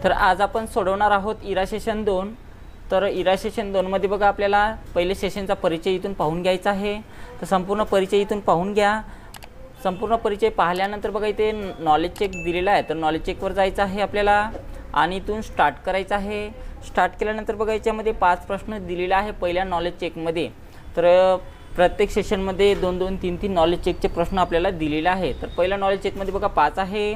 तर आज आपण सोडवणार आहोत इरा सेशन 2। तर इरा सेशन 2 मध्ये बघा आपल्याला पहिले सेशनचा परिचय इथून पाहून घ्यायचा आहे। तर संपूर्ण परिचय इथून पाहून घ्या। संपूर्ण परिचय पाहिल्यानंतर बघा इथे नॉलेज चेक दिलेला आहे, तर नॉलेज चेकवर जायचं आहे आपल्याला आणि इथून स्टार्ट करायचं आहे। स्टार्ट केल्यानंतर बघा याच्यामध्ये 5 प्रश्न दिलेले आहे पहिल्या नॉलेज चेकमध्ये। तर प्रत्येक सेशनमध्ये 2-2, 3-3 नॉलेज चेकचे प्रश्न आपल्याला दिलेले आहे। तर पहिला नॉलेज चेकमध्ये बघा 5 आहे।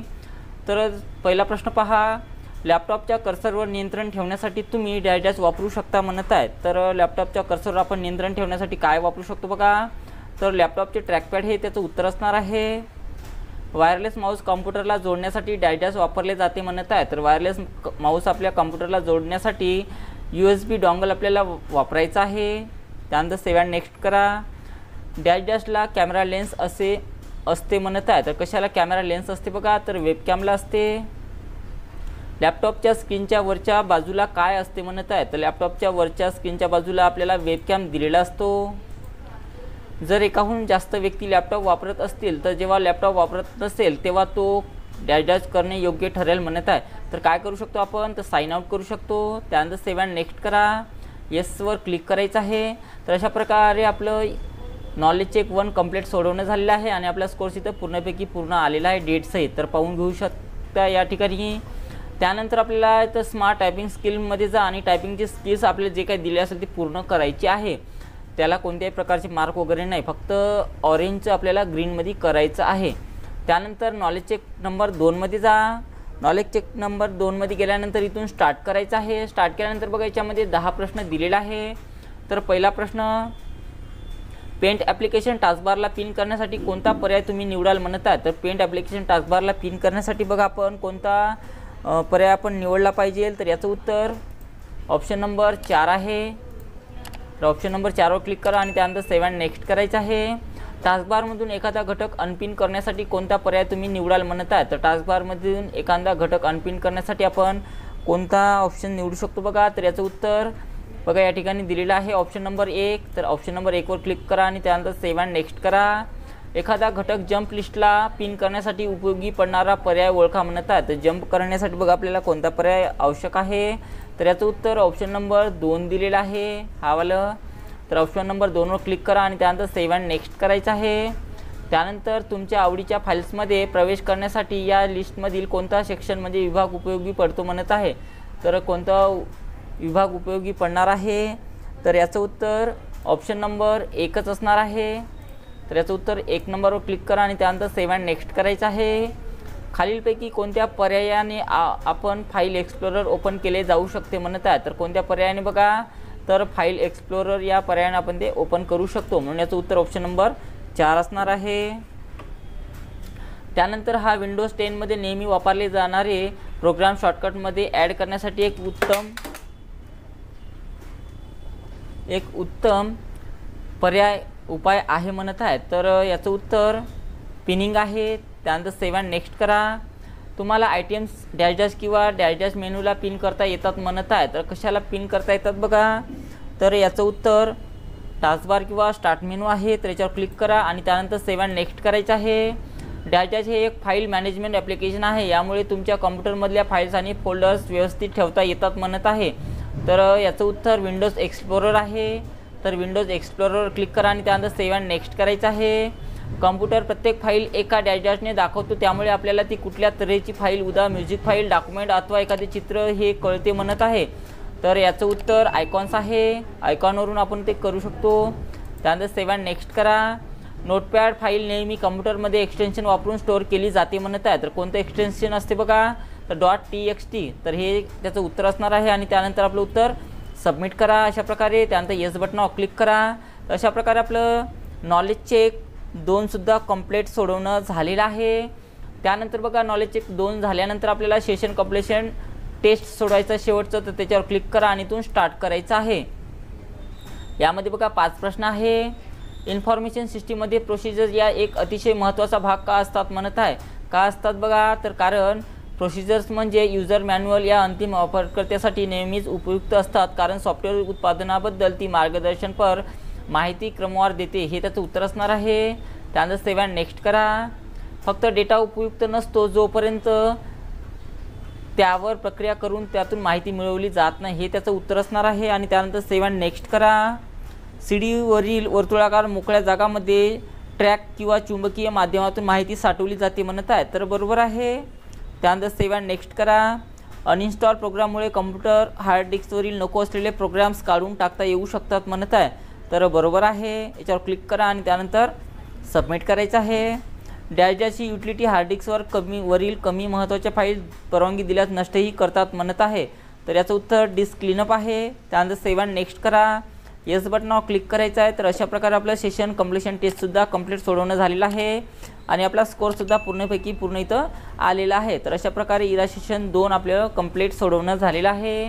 तर पहिला प्रश्न पहा, लॅपटॉपच्या कर्सरवर नियंत्रण ठेवण्यासाठी तुम्ही डॅश डॅश वापरू शकता म्हणत आहे। तर लॅपटॉपच्या कर्सरवर आपण नियंत्रण ठेवण्यासाठी काय वापरू शकतो बघा, तर लॅपटॉपचे ट्रॅकपॅड हे त्याचं उत्तर असणार आहे। वायरलेस माऊस कॉम्प्युटरला जोडण्यासाठी डॅश डॅश वापरले जाते म्हणत आहे। तर वायरलेस माऊस आपल्या कॉम्प्युटरला जोडण्यासाठी USB डॉंगल आपल्याला वापरायचा आहे। त्यानंतर सेव्ह नेक्स्ट करा। डॅश डॅशला कॅमेरा लेन्स असते म्हणत आहे। तर कशाला कॅमेरा लेन्स असते बघा, तर वेबकॅमला असते। लॅपटॉपच्या स्क्रीनच्या वरच्या बाजूला काय असते म्हणत आहे, तर लॅपटॉपच्या वरच्या स्क्रीनच्या बाजूला आपल्याला वेबकॅम दिलेला असतो। जर एकाहून जास्त व्यक्ती लॅपटॉप वापरत असतील तर जेव्हा लॅपटॉप वापरत नसेल तेव्हा तो डॅश डॅश करणे योग्य ठरेल म्हणत आहे। तर काय करू शकतो आपण, तर साइन आउट करू शकतो। त्यानंतर सेव्ह नेक्स्ट करा, येसवर क्लिक करायचं आहे। तर अशा प्रकारे आपलं नॉलेज चेक 1 कंप्लीट सोडवणं झालेलं आहे आणि आपला स्कोर्स इथं पूर्णपैकी पूर्ण आलेला आहे डेट सहित। तर पाहून घेऊ शकता या ठिकाणी। त्यानंतर आपल्याला इथं स्मार्ट टायपिंग स्किलमध्ये जा आणि टायपिंगचे स्किल्स आपल्याला जे काही दिले असेल ते पूर्ण करायचे आहे। त्याला कोणत्याही प्रकारचे मार्क वगैरे नाही, फक्त ऑरेंजचं आपल्याला ग्रीनमध्ये करायचं आहे। त्यानंतर नॉलेज चेक नंबर 2 मध्ये जा। नॉलेज चेक नंबर 2 मध्ये गेल्यानंतर इथून स्टार्ट करायचं आहे। स्टार्ट केल्यानंतर बघा याच्यामध्ये 10 प्रश्न दिलेला आहे। तर पहिला प्रश्न, पेंट ॲप्लिकेशन टास्कबारला पिन करण्यासाठी कोणता पर्याय तुम्ही निवडाल म्हणत आहे। तर पेंट ॲप्लिकेशन टास्कबारला पिन करण्यासाठी बघा आपण कोणता पर्याय आपण निवडला पाहिजे, तर याचं उत्तर ऑप्शन नंबर 4 आहे। तर ऑप्शन नंबर 4 वर क्लिक करा आणि त्यानंतर सेव्ह नेक्स्ट करायचं आहे। टास्कबारमधून एखादा घटक अनपिन करण्यासाठी कोणता पर्याय तुम्ही निवडाल म्हणत आहे। तर टास्कबारमधून एखादा घटक अनपिन करण्यासाठी आपण कोणता ऑप्शन निवडू शकतो बघा, तर याचं उत्तर बघा या ठिकाणी दिलेलं आहे ऑप्शन नंबर 1। तर ऑप्शन नंबर 1 वर क्लिक करा आणि त्यानंतर सेव्ह नेक्स्ट करा। एखादा घटक जंप लिस्टला पिन करण्यासाठी उपयोगी पडणारा पर्याय ओळखा म्हणत आहे। तर जंप करण्यासाठी बघा आपल्याला कोणता पर्याय आवश्यक आहे, तर याचं उत्तर ऑप्शन नंबर 2 दिलेला आहे हा वाला। तर ऑप्शन नंबर 2 वर क्लिक करा आणि त्यानंतर सेव्ह नेक्स्ट करायचं आहे। त्यानंतर तुमच्या आवडीच्या फाईल्समध्ये प्रवेश करण्यासाठी या लिस्टमधील कोणता सेक्शन म्हणजे विभाग उपयोगी पडतो म्हणत आहे। तर कोणता विभाग उपयोगी पडणार आहे, तर याचं उत्तर ऑप्शन नंबर 1च असणार आहे। तर याचं उत्तर 1 नंबरवर क्लिक करा आणि त्यानंतर सेव्ह नेक्स्ट करायचं आहे। खालीलपैकी कोणत्या पर्यायाने आपण फाईल एक्सप्लोरर ओपन केले जाऊ शकते म्हणत आहे। तर कोणत्या पर्यायाने बघा, तर फाईल एक्सप्लोरर या पर्यायाने आपण ते ओपन करू शकतो, म्हणून याचं उत्तर ऑप्शन नंबर 4 असणार आहे। त्यानंतर हा विंडोज 10 मध्ये नेहमी वापरले जाणारे प्रोग्राम शॉर्टकटमध्ये ॲड करण्यासाठी एक उत्तम उपाय आहे म्हणत आहे। तर याचं उत्तर पिनिंग आहे। त्यानंतर सेव्ह नेक्स्ट करा। तुम्हाला आयटम्स डॅश डॅश किंवा डॅश डॅश मेनूला पिन करता येतात म्हणत आहे। तर कशाला पिन करता येतात बघा, तर याचं उत्तर टास्कबार किंवा स्टार्ट मेनू आहे। तर याच्यावर क्लिक करा आणि त्यानंतर सेव्ह नेक्स्ट करायचं आहे। डॅश डॅश हे एक फाईल मॅनेजमेंट ॲप्लिकेशन आहे, यामुळे तुमच्या कॉम्प्युटरमधल्या फाईल्स आणि फोल्डर्स व्यवस्थित ठेवता येतात म्हणत आहे। तर याचं उत्तर विंडोज एक्सप्लोरर आहे। तर विंडोज एक्सप्लोररवर क्लिक करा आणि त्यानंतर सेव्ह नेक्स्ट करायचं आहे। कॉम्प्युटर प्रत्येक फाईल एका डॅश डॅशने दाखवतो, त्यामुळे आपल्याला ती कुठल्या तऱ्हेची फाईल, उदा म्युझिक फाईल, डॉक्युमेंट अथवा एखादे चित्र हे कळते म्हणत आहे। तर याचं उत्तर आयकॉन्स आहे। आयकॉनवरून आपण ते करू शकतो। त्यानंतर सेव्ह नेक्स्ट करा। नोटपॅड फाईल नेहमी कॉम्प्युटरमध्ये एक्सटेन्शन वापरून स्टोअर केली जाते म्हणत आहे। तर कोणतं एक्सटेन्शन असते बघा, तर .txt। तर हे त्याचं उत्तर असणार आहे आणि त्यानंतर आपलं उत्तर सबमिट करा अशा प्रकारे। त्यानंतर येस बटनावर क्लिक करा। तर अशा प्रकारे आपलं नॉलेज चेक 2 सुद्धा कंप्लीट सोडवणं झालेलं आहे। त्यानंतर बघा नॉलेज चेक 2 झाल्यानंतर आपल्याला सेशन कंप्लीशन टेस्ट सोडवायचं शेवटचं, तर त्याच्यावर क्लिक करा आणि इथून स्टार्ट करायचं आहे। यामध्ये बघा 5 प्रश्न आहे। इन्फॉर्मेशन सिस्टीममध्ये प्रोसिजर या एक अतिशय महत्त्वाचा भाग का असतात म्हणत आहे। का असतात बघा, तर कारण प्रोसिजर्स म्हणजे यूजर मॅन्युअल या अंतिम वापरकर्त्यासाठी नेहमीच उपयुक्त असतात, कारण सॉफ्टवेअर उत्पादनाबद्दल ती मार्गदर्शनपर माहिती क्रमवार देते, हे त्याचं उत्तर असणार आहे। त्यानंतर सेव्ह नेक्स्ट करा। फक्त डेटा उपयुक्त नसतो जोपर्यंत त्यावर प्रक्रिया करून त्यातून माहिती मिळवली जात नाही, हे त्याचं उत्तर असणार आहे. आणि त्यानंतर सेव्ह अँड नेक्स्ट करा. सीडीवरील वर्तुळाकार मोकळ्या जागामध्ये ट्रॅक किंवा चुंबकीय माध्यमातून माहिती साठवली जाते म्हणत आहे, तर बरोबर आहे. त्यानंतर सेव्ह अँड नेक्स्ट करा. अनइन्स्टॉल प्रोग्राममुळे कम्प्युटर हार्ड डिस्कवरील नको असलेले प्रोग्राम्स काढून टाकता येऊ शकतात म्हणत आहे, तर बरोबर आहे. याच्यावर क्लिक करा आणि त्यानंतर सबमिट करायचं आहे. डॅशची युटिलिटी हार्ड डिस्कवर कमी महत्त्वाच्या फाईल परवानगी दिल्यास नष्टही करतात म्हणत आहे, तर याचं उत्तर डिस्क क्लीनअप आहे. त्यानंतर सेव्ह अँड नेक्स्ट करा. येस बटनावर क्लिक करायचं आहे. तर अशा प्रकारे आपलं सेशन कम्प्लिशन टेस्टसुद्धा कंप्लीट सोडवणं झालेलं आहे आणि आपला स्कोअरसुद्धा पूर्ण इथं आलेला आहे. तर अशा प्रकारे इरा सेशन 2 आपल्याला कंप्लीट सोडवणं झालेलं आहे.